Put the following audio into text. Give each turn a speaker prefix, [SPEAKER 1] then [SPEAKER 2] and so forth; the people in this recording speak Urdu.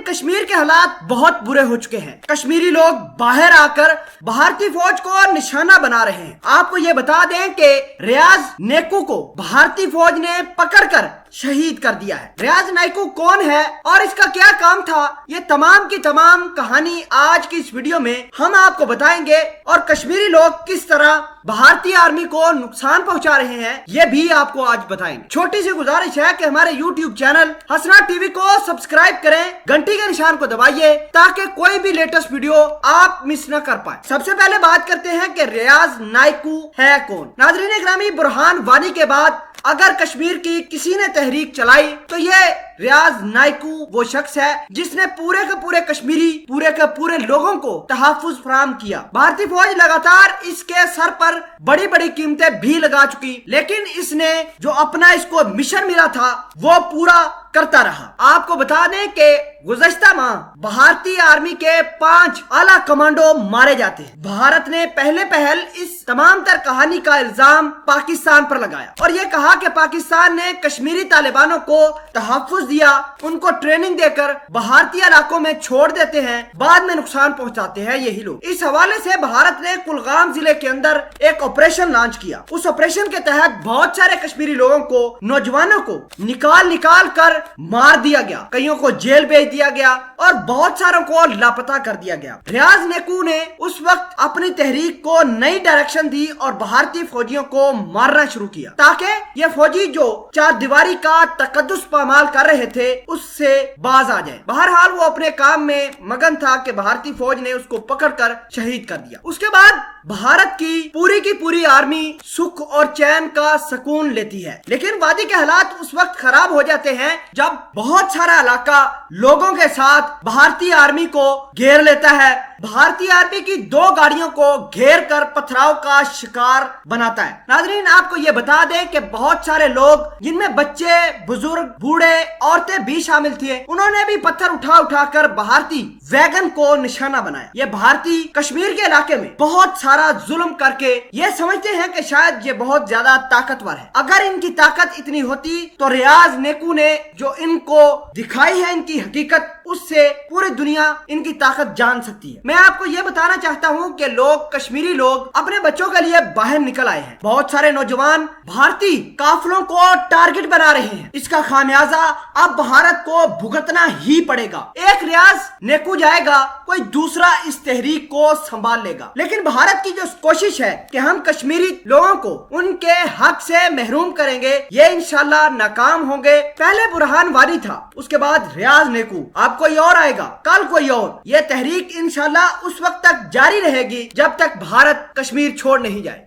[SPEAKER 1] کشمیر کے حالات بہت برے ہو چکے ہیں۔ کشمیری لوگ باہر آ کر بھارتی فوج کو نشانہ بنا رہے ہیں۔ آپ کو یہ بتا دیں کہ ریاض نیکو کو بھارتی فوج نے پکڑ کر شہید کر دیا ہے۔ ریاض نیکو کون ہے اور اس کا کیا کام تھا، یہ تمام کی تمام کہانی آج کی اس ویڈیو میں ہم آپ کو بتائیں گے، اور کشمیری لوگ کس طرح بھارتی آرمی کو نقصان پہنچا رہے ہیں یہ بھی آپ کو آج بتائیں گے۔ چھوٹی سی گزارش ہے کہ ہمارے یوٹیوب چینل حسنات ٹی وی کو سبسکرائب کریں، گھنٹی کے نشان کو دبائیے تاکہ کوئی بھی لیٹسٹ ویڈیو آپ مس نہ کر پائیں۔ سب سے پہلے بات کرتے ہیں کہ ریاض نیکو ہے کون۔ ناظرین گرامی، برہان وانی کے بعد اگر کشمیر کی کسی نے تحریک چلائی تو یہ ریاض نیکو وہ شخص ہے جس نے پورے کے پورے کشمیری پورے کے پورے لوگوں کو تحفظ فراہم کیا۔ بھارتی فوج لگاتار اس کے سر پر بڑی بڑی قیمتیں بھی لگا چکی، لیکن اس نے جو اپنا اس کو مشن ملا تھا وہ پورا کرتا رہا۔ آپ کو بتا دیں کہ گزشتہ ماہ بھارتی آرمی کے 5 اعلیٰ کمانڈو مارے جاتے ہیں۔ بھارت نے پہلے پہل اس تمام تر کہانی کا الزام پاکستان پر لگایا اور یہ کہا کہ پاکستان نے کشمیری طالبانوں کو تحفظ دیا، ان کو ٹریننگ دے کر بھارتی علاقوں میں چھوڑ دیتے ہیں، بعد میں نقصان پہنچاتے ہیں یہی لوگ۔ اس حوالے سے بھارت نے کلگام ضلع کے اندر ایک آپریشن لانچ کیا۔ اس آپریشن کے تحت بہت سارے کشمیری لوگوں کو، نوجوانوں کو نکال کر مار دیا گیا، کئیوں کو جیل بھیج دیا گیا اور بہت ساروں کو لاپتہ کر دیا گیا۔ ریاض نیکو نے اس وقت اپنی تحریک کو نئی ڈائریکشن دی اور بھارتی فوجیوں کو مارنا شروع کیا تاکہ یہ فوجی جو چار دیواری کا تقدس پامال کر رہے تھے اس سے باز آ جائیں۔ بہرحال وہ اپنے کام میں مگن تھا کہ بھارتی فوج نے اس کو پکڑ کر شہید کر دیا۔ اس کے بعد بھارت کی پوری آرمی سکھ اور چین کا سکون لیتی ہے، لیکن وادی کے حالات اس وقت خراب ہو جاتے ہیں جب بہت سارا علاقہ لوگوں کے ساتھ بھارتی آرمی کو گھیر لیتا ہے۔ بھارتی آرمی کی 2 گاڑیوں کو گھیر کر پتھراؤ کا شکار بناتا ہے۔ ناظرین آپ کو یہ بتا دیں کہ بہت سارے لوگ جن میں بچے، بزرگ، بوڑھے، عورتیں بھی شامل تھے، انہوں نے بھی پتھر اٹھا کر بھارتی ویگن کو نشانہ بنایا۔ یہ بھارتی کشمیر کے علاقے میں بہت سارا ظلم کر کے یہ سمجھتے ہیں کہ شاید یہ بہت زیادہ طاقتور ہے۔ اگر ان کی طاقت اتنی ہوتی تو ریاض نیکو نے جو ان کو دکھائی ہے ان کی حقیقت، اس سے پوری دنیا ان کی طاقت جان سکتی ہے۔ میں آپ کو یہ بتانا چاہتا ہوں کہ کشمیری لوگ اپنے بچوں کے لیے باہر نکل آئے ہیں۔ بہت سارے نوجوان بھارتی قافلوں کو ٹارگٹ بنا رہے ہیں۔ اس کا خامیازہ اب بھارت کو بھگتنا ہی پڑے گا۔ ایک ریاض نیکو جائے گا، کوئی دوسرا اس تحریک کو سنبھال لے گا، لیکن بھارت کی جو کوشش ہے کہ ہم کشمیری لوگوں کو ان کے حق سے محروم کریں گے، یہ انشاءاللہ ناکام ہوں گے۔ پہلے برہان وانی تھا، اس کے بعد ریاض نیکو، اب کوئی اور آئے گا، کل کوئی اور۔ یہ تحریک انشاءاللہ اس وقت تک جاری رہے گی جب تک بھارت کشمیر چھوڑ نہیں جائے۔